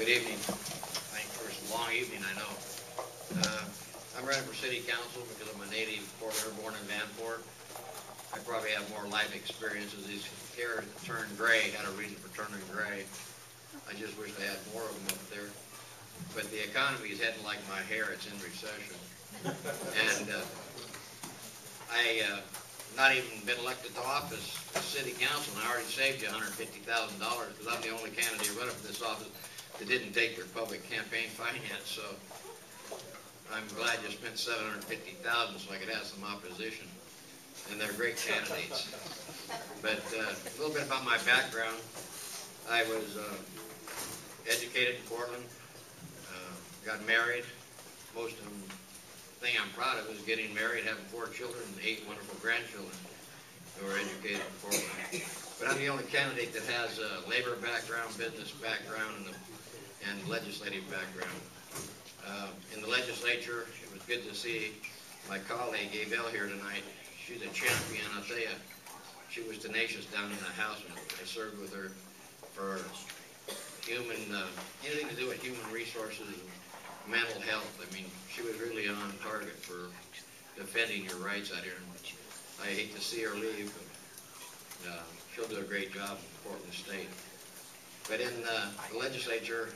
Good evening. Thanks for a long evening, I know. I'm running for city council because I'm a native Portlander, born in Vanport. I probably have more life experiences. These hairs that turn gray had a reason for turning gray. I just wish I had more of them up there. But the economy is heading like my hair. It's in recession. And not even been elected to office as city council, and I already saved you $150,000 because I'm the only candidate running for this office that didn't take their public campaign finance. So I'm glad you spent $750,000 so I could have some opposition. And they're great candidates. But a little bit about my background. I was educated in Portland, got married. Most of them thing I'm proud of is getting married, having 4 children and 8 wonderful grandchildren who are educated in Portland. But I'm the only candidate that has a labor background, business background, and legislative background. In the legislature, it was good to see my colleague, Abel, here tonight. She's a champion, I'll tell you. She was tenacious down in the House, and I served with her for anything to do with human resources and mental health. I mean, she was really on target for defending your rights out here. And I hate to see her leave, but she'll do a great job in Portland State. But in the legislature,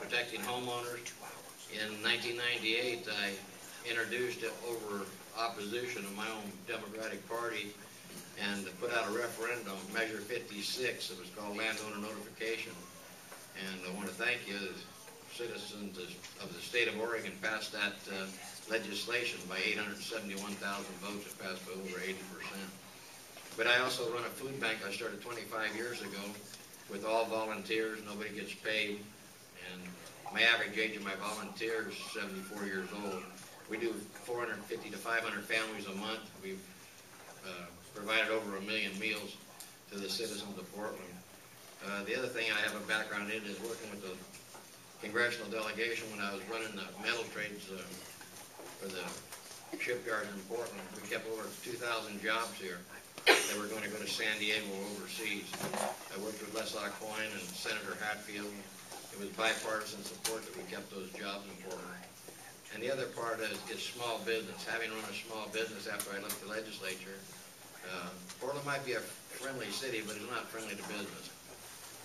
protecting homeowners, in 1998, I introduced it over opposition of my own Democratic Party and put out a referendum, Measure 56. It was called Landowner Notification. And I want to thank you, citizens of the state of Oregon, passed that legislation by 871,000 votes. It passed by over 80%. But I also run a food bank I started 25 years ago with all volunteers. Nobody gets paid. And my average age of my volunteers is 74 years old. We do 450 to 500 families a month. We've provided over 1 million meals to the citizens of Portland. The other thing I have a background in is working with the congressional delegation when I was running the metal trades for the shipyard in Portland. We kept over 2,000 jobs here that were going to go to San Diego overseas. I worked with Les Aucoin and Senator Hatfield. It was bipartisan support that we kept those jobs in Portland. And the other part is small business. Having run a small business after I left the legislature, Portland might be a friendly city, but it's not friendly to business.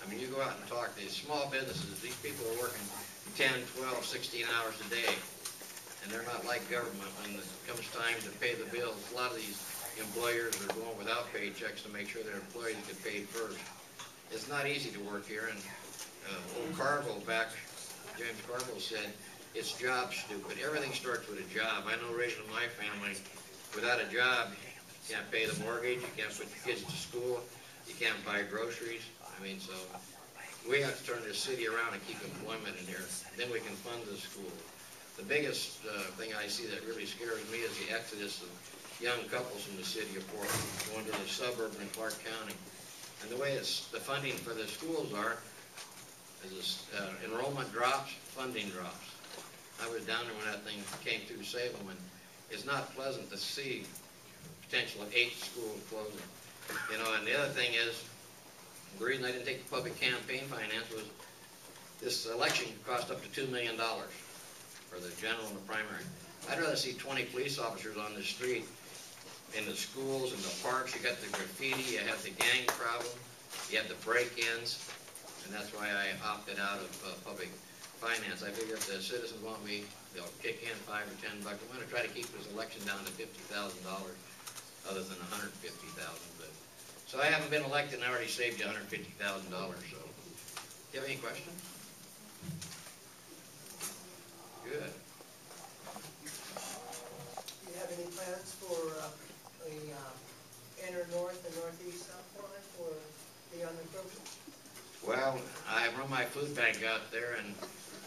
I mean, you go out and talk to these small businesses, these people are working 10, 12, 16 hours a day, and they're not like government. When it comes time to pay the bills, a lot of these employers are going without paychecks to make sure their employees get paid first. It's not easy to work here, and old Cargill James Cargill said, it's job stupid. Everything starts with a job. I know raising my family, without a job, you can't pay the mortgage, you can't put your kids to school, you can't buy groceries. I mean, so we have to turn this city around and keep employment in here. Then we can fund the school. The biggest thing I see that really scares me is the exodus of young couples from the city of Portland going to the suburb in Clark County. And the way the funding for the schools are, is enrollment drops, funding drops. I was down there when that thing came through Salem, and it's not pleasant to see potential of 8 schools closing. You know, and the other thing is, the reason I didn't take the public campaign finance was this election cost up to $2 million for the general and the primary. I'd rather see 20 police officers on the street, in the schools, in the parks. You got the graffiti, you have the gang problem, you have the break-ins, and that's why I opted out of public finance. I figure if the citizens want me, they'll kick in $5 or $10. I'm going to try to keep this election down to $50,000, other than $150,000. But so I haven't been elected, and I already saved you $150,000. So, do you have any questions? Good. Do you have any plans for the inner north and northeast South Portland for the unappropriate? Well, I run my food bank out there, and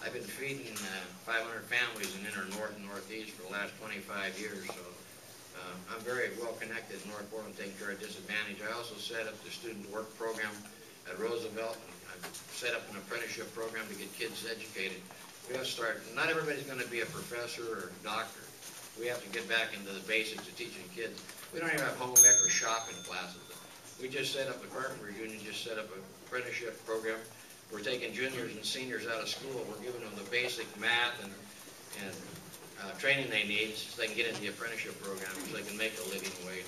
I've been feeding 500 families in inner north and northeast for the last 25 years. So I'm very well connected in North Portland, taking care of disadvantaged. I also set up the student work program at Roosevelt. I've set up an apprenticeship program to get kids educated. We have to start. Not everybody's going to be a professor or a doctor. We have to get back into the basics of teaching kids. We don't even have home ec or shopping classes. We just set up, the Carpenters Union just set up an apprenticeship program we're taking juniors and seniors out of school. We're giving them the basic math and training they need so they can get into the apprenticeship program so they can make a living wage.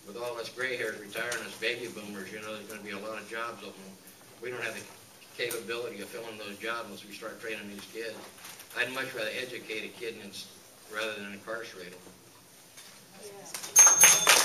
With all us gray hairs retiring as baby boomers, you know, there's going to be a lot of jobs open. We don't have the capability of filling those jobs unless we start training these kids. I'd much rather educate a kid rather than incarcerate them. Yeah.